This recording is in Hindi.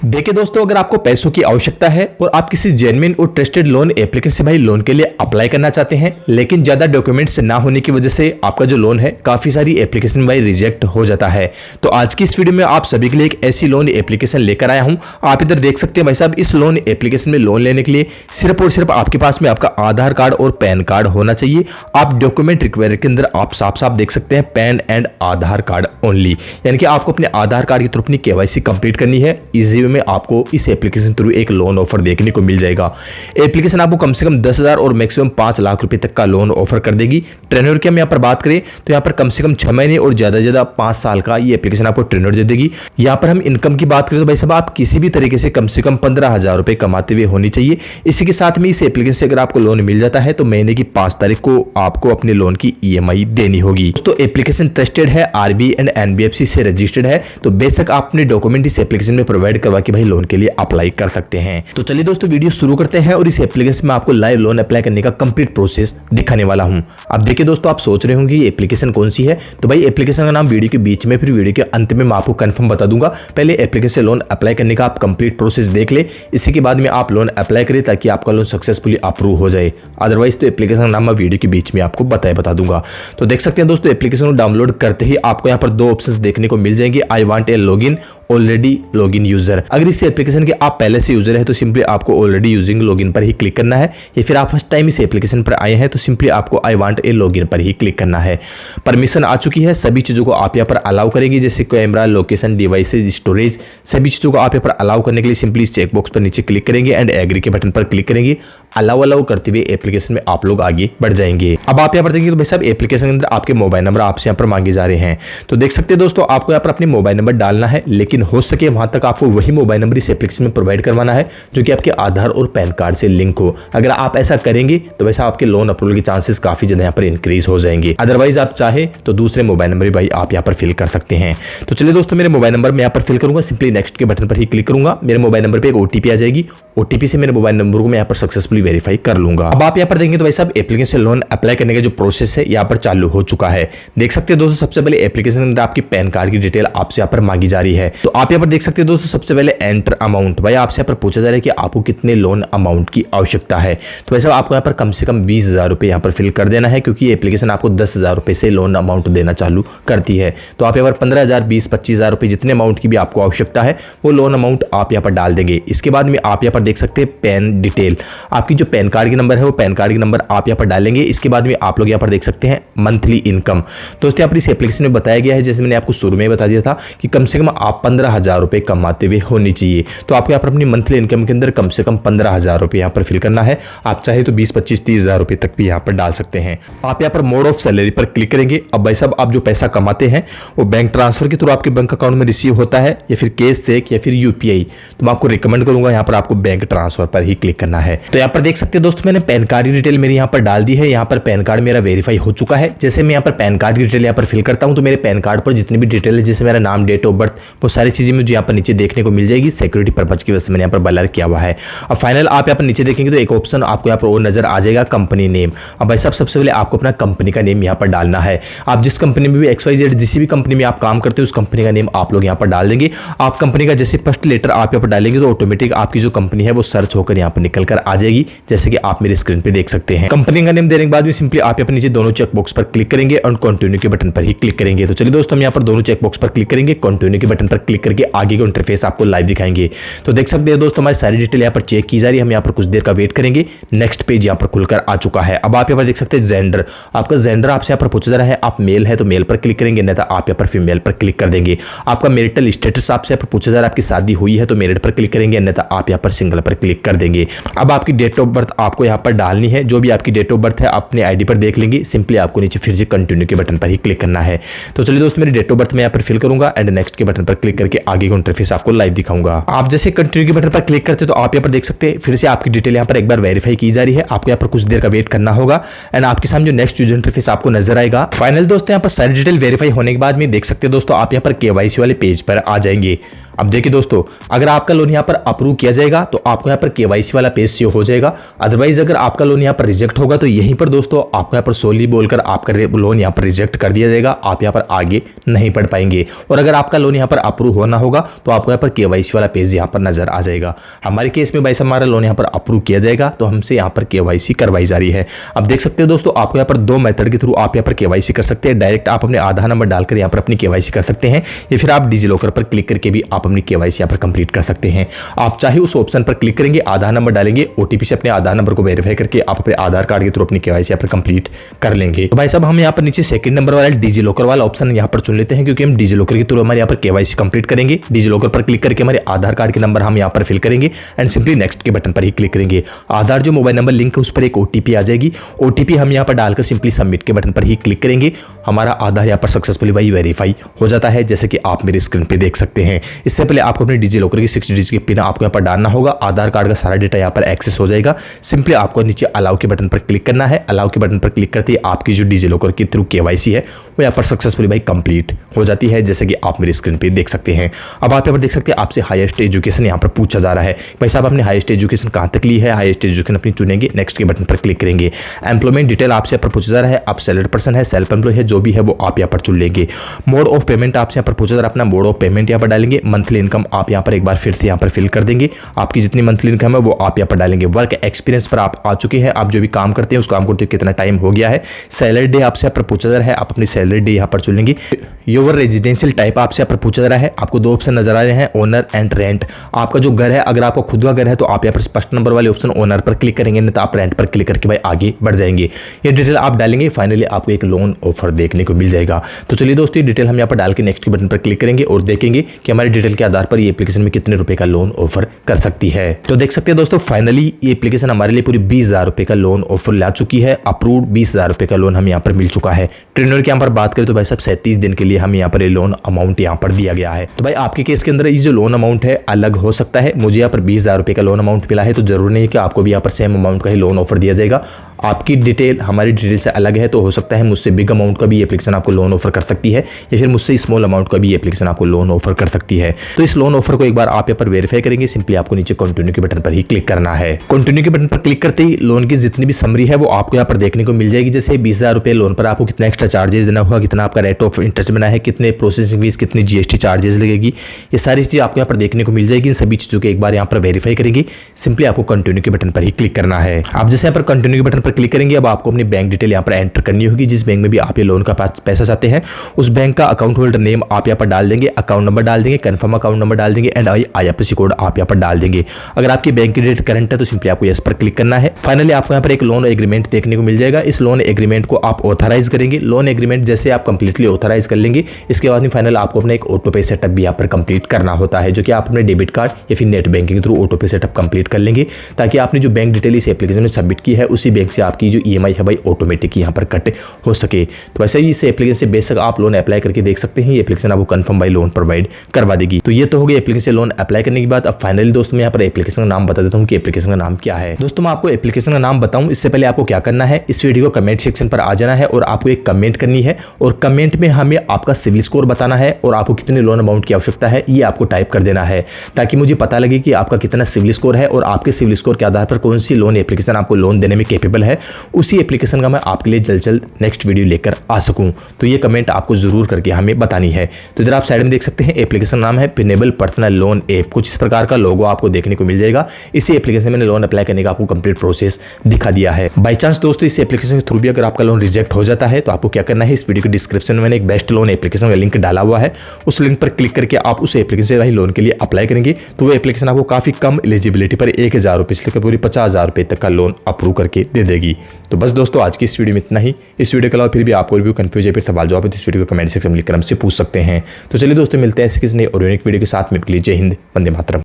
देखिए दोस्तों, अगर आपको पैसों की आवश्यकता है और आप किसी जेन्युइन और ट्रस्टेड लोन एप्लीकेशन से भाई लोन के लिए अप्लाई करना चाहते हैं, लेकिन ज्यादा डॉक्यूमेंट्स ना होने की वजह से आपका जो लोन है काफी सारी एप्लीकेशन में भाई रिजेक्ट हो जाता है, तो आज की इस वीडियो में आप सभी के लिए एक ऐसी लोन एप्लीकेशन लेकर आया हूं। आप इधर देख सकते हैं भाई साहब, इस लोन एप्लीकेशन में लोन लेने के लिए सिर्फ और सिर्फ आपके पास में आपका आधार कार्ड और पैन कार्ड होना चाहिए। आप डॉक्यूमेंट रिक्वायर्ड के अंदर आप साफ साफ देख सकते हैं pan and Aadhaar card only, यानी कि आपको अपने आधार कार्ड के थ्रू अपनी केवाईसी कंप्लीट करनी है। इजी में आपको इस एप्लीकेशन थ्रू एक लोन ऑफर देखने को मिल जाएगा। एप्लीकेशन आपको कम से कम 10,000 और मैक्सिमम 5 लाख रुपए तक का लोन ऑफर कर देगी। टेन्योर की हम यहाँ पर बात करें तो यहाँ पर कम से कम 6 महीने और ज्यादा से ज्यादा 5 साल का ये एप्लीकेशन आपको टेन्योर दे देगी। यहाँ पर हम इनकम की बात करें तो भाई साहब आप किसी भी तरीके से कम 15,000 रुपए कमाते हुए होनी चाहिए। इसी के साथ में इस एप्लीकेशन से अगर आपको लोन मिल जाता है तो महीने की 5 तारीख को आपको अपने लोन की EMI देनी होगी। तो एप्लीकेशन ट्रस्टेड है, RBI एंड NBFC से रजिस्टर्ड है, तो बेशक आप अपने डॉक्यूमेंट इस एप्लीकेशन में प्रोवाइड करवा के भाई लोन के लिए अप्लाई कर सकते हैं। तो चलिए दोस्तों वीडियो शुरू करते हैं और इस एप्लीकेशन में आपको लाइव लोन अप्लाई करने का कंप्लीट प्रोसेस दिखाने वाला हूं। अब देखिए दोस्तों, आप सोच रहे होंगे ये एप्लीकेशन कौन सी है, तो भाई एप्लीकेशन का नाम वीडियो के बीच में फिर वीडियो के अंत में मैं आपको कंफर्म बता दूंगा। पहले एप्लीकेशन लोन अप्लाई करने का आप कंप्लीट प्रोसेस देख ले, इसी के बाद में आप लोन अप्लाई करें ताकि आपका लोन सक्सेसफुली अप्रूव हो जाए। अदरवाइज तो एप्लीकेशन का नाम मैं वीडियो के बीच में आपको बता दूंगा। तो देख सकते हैं दोस्तों, एप्लीकेशन को डाउनलोड करते ही आपको यहाँ पर 2 ऑप्शंस देखने को मिल जाएंगे। I want a login, already login user. अगर इस एप्लीकेशन के आप पहले से यूजर है तो सिंपली आपको ऑलरेडी यूजिंग लॉगिन पर ही क्लिक करना है, या फिर आप फर्स्ट टाइम इस एप्लीकेशन पर आए हैं तो सिंपली आपको आई वांट ए लॉगिन पर ही क्लिक करना है। परमिशन आ चुकी है, सभी चीजों को आप यहाँ पर अलाउ करेंगे, जैसे कैमरा, लोकेशन, डिवाइसेज, स्टोरेज, सभी चीजों को आप यहाँ पर अलाउ करने के लिए सिंपली इस चेकबॉक्स पर नीचे क्लिक करेंगे एंड एग्री के बटन पर क्लिक करेंगे। अलाउ करते हुए एप्लीकेशन में आप लोग आगे बढ़ जाएंगे। अब आप यहाँ पर देखेंगे तो भाई साहब एप्लीकेशन के अंदर आपके मोबाइल नंबर आपसे यहाँ पर मांगे जा रहे हैं। तो देख सकते हैं दोस्तों, आपको यहाँ पर अपने मोबाइल नंबर डालना है, लेकिन हो सके वहां तक आपको वही मोबाइल नंबर इस एप्लीकेशन में प्रोवाइड करवाना है जो कि आपके आधार और पैन कार्ड से लिंक हो। अगर आप ऐसा करेंगे तो वैसा आपके लोन अप्रूवल के चांसेस काफी ज्यादा यहाँ पर इंक्रीज हो जाएंगे। अदरवाइज आप चाहे तो दूसरे मोबाइल नंबर भाई आप यहाँ पर फिल कर सकते हैं। तो चलिए दोस्तों, मेरे मोबाइल नंबर मैं यहाँ पर फिल करूंगा, सिंपली नेक्स्ट के बटन पर ही क्लिक करूंगा। मेरे मोबाइल नंबर पर एक OTP आ जाएगी, OTP से मेरे मोबाइल नंबर को मैं यहाँ पर सक्सेसफुली वेरीफाई कर लूंगा। अब आप यहाँ पर देखेंगे तो भाई साहब एप्लीकेशन से लोन अप्लाई करने का जो प्रोसेस है यहाँ पर चालू हो चुका है। देख सकते हैं दोस्तों, सबसे पहले एप्लीकेशन के अंदर आपकी पैन कार्ड की डिटेल आपसे यहाँ पर मांगी जा रही है। तो आप यहाँ पर देख सकते हैं दोस्तों, सबसे पहले एंटर अमाउंट, भाई आपसे यहाँ पर पूछा जा रहा है कि आपको कितने लोन अमाउंट की आवश्यकता है। तो वैसे आपको यहाँ पर कम से कम 20,000 रुपए यहाँ पर फिल कर देना है, क्योंकि एप्लीकेशन आपको 10,000 रुपए से लोन अमाउंट देना चालू करती है। तो आप यहाँ पर 15,000, 20, 25,000 रुपए जितने अमाउंट की भी आपको आवश्यकता है वो लोन अमाउंट आप यहाँ पर डाल देंगे। इसके बाद में आप यहाँ पर देख सकते हैं पैन डिटेल, आपकी जो पैन कार्ड की नंबर है वो पैन कार्ड की नंबर आप यहाँ पर डालेंगे। इसके बाद में आप लोग यहाँ पर देख सकते हैं मंथली इनकम। दोस्तों यहाँ पर इस एप्लीकेशन में बताया गया है, जैसे मैंने आपको शुरू में बता दिया था कि कम से कम आप 15,000 रुपए कमाते हुए होनी चाहिए। तो आपको यहाँ पर अपनी मंथली इनकम के अंदर कम से कम 15,000 रुपए यहाँ पर फिल करना है। आप चाहे तो 20, 25, 30,000 रुपए तक भी यहाँ पर डाल सकते हैं। आप यहाँ पर मोड ऑफ सैलरी पर क्लिक करेंगे। अब भाई साहब आप जो पैसा कमाते हैं वो बैंक ट्रांसफर के थ्रू आपके बैंक अकाउंट में रिसीव होता है, या फिर कैश चेक, या फिर UPI। तो मैं आपको रिकमेंड करूंगा यहाँ पर आपको बैंक ट्रांसफर पर ही क्लिक करना है। तो यहाँ पर देख सकते हैं दोस्तों, मैंने पैन कार्ड की डिटेल मेरी यहाँ पर डाल दी है। यहाँ पर पैन कार्ड मेरा वेरीफाई हो चुका है। जैसे मैं यहाँ पर पैन कार्ड की डिटेल यहाँ पर फिल करता हूँ तो मेरे पैन कार्ड पर जितनी भी डिटेल है, जैसे मेरा नाम, डेट ऑफ बर्थ, वो सारी चीजें मुझे यहाँ पर नीचे देखने को मिल जाएगी। सिक्योरिटी पर्पज की वजह से मैंने यहाँ पर ब्लर किया हुआ है। अब फाइनल आप यहाँ पर नीचे देखेंगे तो एक ऑप्शन आपको यहाँ पर और नजर आ जाएगा, कंपनी नेम। अब भाई साहब सबसे पहले आपको अपना कंपनी का नेम यहाँ पर डालना है। आप जिस कंपनी में भी XYZ जिस भी कंपनी में आप काम करते हो उस कंपनी का नेम आप लोग यहाँ पर डाल देंगे। आप कंपनी का जैसे फर्स्ट लेटर आप यहाँ पर डालेंगे तो ऑटोमेटिक आपकी जो कंपनी है वो सर्च होकर यहाँ पर निकल कर आ जाएगी, जैसे कि आप मेरे स्क्रीन पे देख सकते हैं। कंपनी का नेम देने के बाद में सिंपली आप यहाँ पर नीचे दोनों चेकबॉक्स पर क्लिक करेंगे और कंटिन्यू के बटन पर ही क्लिक करेंगे। तो चलिए दोस्तों, हम यहाँ पर दोनों चेकबॉक्स पर क्लिक करेंगे, कंटिन्यू के बटन पर क्लिक करके आगे का इंटरफेस आपको लाइव दिखाएंगे। तो देख सकते हैं दोस्तों, हमारी सारी डिटेल यहाँ पर चेक की जा रही है। हम यहाँ पर कुछ देर का वेट करेंगे, नेक्स्ट पेज यहाँ पर खुलकर आ चुका है। अब आप यहाँ पर देख सकते हैं जेंडर, आपका जेंडर आपसे यहाँ पर पूछा जा रहा है, आप मेल है तो मेल पर क्लिक करेंगे, नहीं तो आप यहाँ पर फीमेल पर क्लिक कर देंगे। आपका मैरिटल स्टेटस आपसे यहाँ पर पूछा जा रहा है, आपकी शादी हुई है तो मैरिड पर क्लिक करेंगे, नहीं तो आप यहाँ पर सिंगल पर क्लिक कर देंगे। अब आपकी डेट ऑफ बर्थ आपको यहाँ पर डालनी है, जो भी आपकी डेट ऑफ बर्थ है अपने ID पर देख लेंगे। सिंपली आपको नीचे फिर से कंटिन्यू के बटन पर ही क्लिक करना है। तो चलिए दोस्तों, मेरी डेट ऑफ बर्थ मैं यहाँ पर फिल करूंगा एंड नेक्स्ट के बटन पर क्लिक करके आगे का इंटरफेस आपको लाइव दिखाऊंगा। आप जैसे कंटिन्यू के बटन पर क्लिक करते तो आप यहाँ पर देख सकते हैं फिर से आपकी डिटेल यहाँ पर एक बार वेरीफाई की जा रही है। आपको यहाँ पर कुछ देर का वेट करना होगा एंड आपके सामने जो नेक्स्ट यूजर इंटरफेस आपको नजर आएगा। फाइनल दोस्तों, यहाँ पर सारी डिटेल वेरीफाई होने के बाद में देख सकते हैं दोस्तों, आप यहाँ पर KYC वाले पेज पर आ जाएंगे। अब देखिए दोस्तों, अगर आपका लोन यहाँ पर अप्रूव किया जाएगा तो आपको यहाँ पर केवाईसी वाला पेज शो हो जाएगा। अदरवाइज अगर आपका लोन यहाँ पर रिजेक्ट होगा तो यहीं पर दोस्तों आपको यहाँ पर सोली बोलकर आपका लोन यहाँ पर रिजेक्ट कर दिया जाएगा, आप यहाँ पर आगे नहीं बढ़ पाएंगे। और अगर आपका लोन यहाँ पर अप्रूव होना होगा तो आपको यहाँ पर केवाईसी वाला पेज यहाँ पर नजर आ जाएगा। हमारे केस में भाई साहब हमारा लोन यहाँ पर अप्रूव किया जाएगा तो हमसे यहाँ पर केवाईसी करवाई जा रही है। अब देख सकते हो दोस्तों, आपको यहाँ पर दो मेथड के थ्रू आप यहाँ पर केवाईसी कर सकते हैं। डायरेक्ट आप अपने आधार नंबर डालकर यहाँ पर अपनी केवाईसी कर सकते हैं, या फिर आप डिजी लॉकर पर क्लिक करके भी आप अपनी केवाईसी यहाँ पर कंप्लीट कर सकते हैं। आप चाहे उस ऑप्शन पर क्लिक करेंगे, आधार नंबर डालेंगे, ओटीपी से अपने आधार नंबर को वेरीफाई करके आप अपने आधार कार्ड के थ्रू अपनी केवाईसी यहाँ पर कंप्लीट कर लेंगे। तो भाई साहब हम यहाँ पर नीचे सेकंड नंबर वाला डिजी लॉकर वाला ऑप्शन यहाँ पर चुन लेते हैं, क्योंकि हम डिजी लॉकर के थ्रू हमारे यहाँ पर केवाईसी कंप्लीट करेंगे। डिजी लॉकर पर क्लिक करके हमारे आधार कार्ड के नंबर हम यहाँ पर फिल करेंगे एंड सिंपली नेक्स्ट के बटन पर ही क्लिक करेंगे। आधार जो मोबाइल नंबर लिंक है उस पर एक ओटीपी आ जाएगी, ओटीपी हम यहाँ पर डालकर सिंपली सबमिट के बटन पर ही क्लिक करेंगे। हमारा आधार यहाँ पर सक्सेसफुली वही वेरीफाई हो जाता है, जैसे कि आप मेरी स्क्रीन पे देख सकते हैं। इससे पहले आपको अपने डिजी लॉकर की 6 डिजिट की पिन आपको यहाँ पर डालना होगा। आधार कार्ड का सारा डेटा यहाँ पर एक्सेस हो जाएगा। सिंपली आपको नीचे अलाउ के बटन पर क्लिक करना है। अलाउ के बटन पर क्लिक करते ही आपकी जो डिजी लॉकर के थ्रू केवाईसी है वो यहाँ पर सक्सेसफुली भाई कंप्लीट हो जाती है, जैसे कि आप मेरी स्क्रीन पे देख सकते हैं। अब आप यहाँ पर देख सकते हैं आपसे हाईएस्ट एजुकेशन यहाँ पर पूछा जा रहा है। भाई साहब आपने हाईएस्ट एजुकेशन कहाँ तक ली है, हाईएस्ट एजुकेशन अपनी चुनेंगे, नेक्स्ट के बटन पर क्लिक करेंगे। एम्प्लॉयमेंट डिटेल आपसे यहाँ पर पूछा जा रहा है, आप सैलरी पर्सन है, सेल्फ एम्प्लॉय है, जो भी है वो आप यहाँ पर चुन लेंगे। मोड ऑफ पेमेंट आपसे यहाँ पर पूछा जा रहा है, अपना मोड ऑफ पेमेंट यहाँ पर डालेंगे। मंथली इनकम आप यहाँ पर एक बार फिर से यहाँ पर फिल कर देंगे, आपकी जितनी मंथली इनकम है वो आप यहाँ पर डालेंगे। वर्क एक्सपीरियंस पर आप आ चुके हैं, आप जो भी काम करते हैं उस काम करते हुए कितना टाइम हो गया है। सैलरी डे आपसे यहाँ पर पूछा जा रहा है, आप अपनी सैलरी डे यहाँ पर चुन लेंगे। योर रेजिडेंशियल टाइप आपसे यहाँ पर पूछा जा रहा है, आपको दो ऑप्शन नजर आ रहे हैं, ओनर एंड रेंट। आपका जो घर है, अगर आपको खुद का घर है तो आप यहाँ पर फर्स्ट नंबर वाले ऑप्शन ओनर पर क्लिक करेंगे, नहीं तो आप रेंट पर क्लिक करके भाई आगे बढ़ जाएंगे। ये डिटेल आप डालेंगे, फाइनली आपको एक लोन ऑफर देखने को मिल जाएगा। तो चलिए दोस्तों, ये डिटेल हम यहाँ पर डाल के नेक्स्ट के बटन पर क्लिक करेंगे और देखेंगे कि हमारी डिटेल के आधार पर ये एप्लीकेशन में कितने रुपए का लोन ऑफर कर सकती है। तो देख सकते हैं दोस्तों, फाइनली ये एप्लीकेशन हमारे लिए पूरी 20,000 रुपए का लोन ऑफर ला चुकी है। अप्रूव्ड 20,000 रुपए का लोन हमें यहाँ पर मिल चुका है। टेन्योर की यहाँ पर बात करें तो भाई साहब 37 दिन के लिए हमें यहाँ पर ये लोन अमाउंट यहाँ पर दिया गया है। तो भाई आपके केस के अंदर ये जो लोन अमाउंट है अलग हो सकता है। मुझे यहाँ पर 20,000 रुपए का लोन अमाउंट मिला है, तो जरूरी नहीं है कि आपको भी यहाँ पर सेम अमाउंट का ही लोन ऑफर दिया जाएगा। आपकी डिटेल हमारी डिटेल से अलग है, तो हो सकता है मुझसे बिग अमाउंट का भी एप्लीकेशन आपको लोन ऑफर कर सकती है, या फिर मुझसे स्मॉल अमाउंट का भी एप्लीकेशन आपको लोन ऑफर कर सकती है। तो इस लोन ऑफर को एक बार आप यहाँ पर वेरीफाई करेंगे, सिंपली आपको नीचे कंटिन्यू के बटन पर ही क्लिक करना है। कंटिन्यू के बटन पर क्लिक करते ही लोन की जितनी भी समरी है वो आपको यहाँ पर देखने को मिल जाएगी। जैसे 20,000 रुपए लोन पर आपको कितना एक्स्ट्रा चार्जेस देना होगा, कितना आपका रेट ऑफ इंटरेस्ट बना है, कितने प्रोसेसिंग फीस, कितनी जीएसटी चार्जेस लगेगी, ये सारी चीजें आपको यहाँ पर देखने को मिल जाएगी। इन सभी चीजों को एक बार यहाँ पर वेरीफाई करेंगे, सिंपली आपको कंटिन्यू के बटन पर ही क्लिक करना है। आप जैसे यहाँ पर कंटिन्यू के बटन पर क्लिक करेंगे, अब आपको अपनी बैंक डिटेल यहाँ पर एंटर करनी होगी। जिस बैंक में भी आप ये लोन का पैसा चाहते हैं उस बैंक का अकाउंट होल्डर नेम आप यहाँ पर डाल देंगे, अकाउंट नंबर डाल देंगे, कंफर्म अकाउंट नंबर डाल देंगे एंड IFSC कोड आप यहाँ पर डाल देंगे। अगर आपकी बैंक की डेट करंट है तो सिंपली आपको यस पर क्लिक करना है। फाइनली आपको यहाँ पर एक लोन एग्रीमेंट देखने को मिल जाएगा। इस लोन एग्रीमेंट को आप ऑथराइज करेंगे। लोन एग्रीमेंट जैसे आप कंप्लीटली ऑथराइज कर लेंगे, इसके बाद में फाइनल आपको अपना एक ऑटो पे सेटअप भी यहाँ पर कंप्लीट करना होता है, जो कि आप अपने डेबिट कार्ड या फिर नेट बैंकिंग के थ्रू ऑटो पे सेटअप कंप्लीट कर लेंगे, ताकि आपने जो बैंक डिटेल इस एप्लीकेशन में सबमिट की है उसी बैंक से आपकी जो EMI है भाई ऑटोमेटिक यहाँ पर कट हो सके। तो वैसे ही इस एप्लीकेशन से बेशक आप लोन अप्लाई करके देख सकते हैं। ये एप्लीकेशन आपको कंफर्म बाई लोन प्रोवाइड करवा देगी। तो ये तो हो गया एप्लीकेशन से लोन अप्लाई करने के बाद। अब फाइनली दोस्तों मैं यहाँ पर एप्लीकेशन का नाम बता देता हूँ कि एप्लीकेशन का नाम क्या है। दोस्तों मैं आपको एप्लीकेशन का नाम बताऊं इससे पहले आपको क्या करना है, इस वीडियो को कमेंट सेक्शन पर आ जाना है और आपको एक कमेंट करनी है, और कमेंट में हमें आपका सिविल स्कोर बताना है और आपको कितने लोन अमाउंट की आवश्यकता है ये आपको टाइप कर देना है, ताकि मुझे पता लगे कि आपका कितना सिविल स्कोर है और आपके सिविल स्कोर के आधार पर कौन सी लोन एप्लीकेशन आपको लोन देने में कैपेबल है। उसी एप्लीकेशन का मैं आपके लिए जल्द जल्द नेक्स्ट वीडियो लेकर आ सकूं। तो ये कमेंट आपको जरूर करके हमें बतानी है। तो इधर आप साइड में देख सकते हैं एप्लीकेशन नाम है पिनेबल पर्सनल लोन ऐप। कुछ इस प्रकार का लोगो आपको देखने को मिल जाएगा। इसी एप्लीकेशन में मैंने लोन अप्लाई करने का आपको कंप्लीट प्रोसेस दिखा दिया है। बाई चांस दोस्तों इस एप्लीकेशन के थ्रू भी अगर आपका लोन रिजेक्ट हो जाता है तो आपको क्या करना है, इस वीडियो के डिस्क्रिप्शन में मैंने एक बेस्ट लोन एप्लीकेशन का लिंक डाला हुआ है, उस लिंक पर क्लिक करके आप उस एप्लीकेशन से लोन के लिए अप्लाई करेंगे तो वो एप्लीकेशन आपको काफी कम एलिजिबिलिटी पर 1,000 रुपए से लेकर पूरी 50,000 रुपए तक का लोन अप्रूव करके दे देगी। तो बस दोस्तों आज की इस वीडियो में इतना ही। इस वीडियो के अलावा फिर भी आपको भी कंफ्यूज है, फिर सवाल जवाब है तो इस वीडियो को कमेंट सेक्शन में लिखकर हमसे पूछ सकते हैं। तो चलिए दोस्तों मिलते हैं ऐसे किसी नई और यूनिक वीडियो के साथ में। जय हिंद, वंदे मातरम।